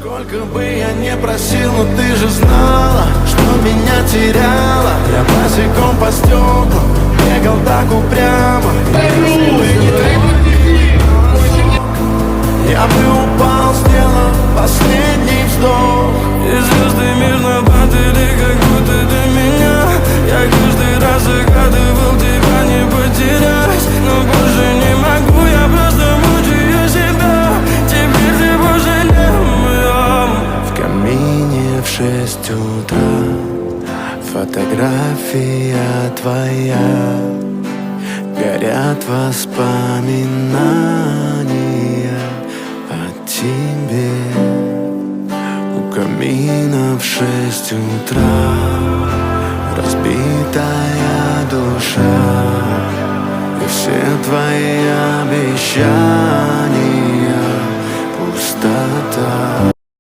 Сколько бы я не просил, но ты же знала, что меня теряла. Я босиком по стеклам бегал так упрямо. Я бы упал, сделав последний вздох. И звезды мирно падали, как будто до меня. Я каждый раз загадывал тебя не потерять, но больше не могу, я просто мучаю себя. Теперь ты пожалел. В камине в 6 утра фотография твоя. Горят воспоминания о тебе. У камина в 6 утра разбитая душа. И все твои обещания пустота.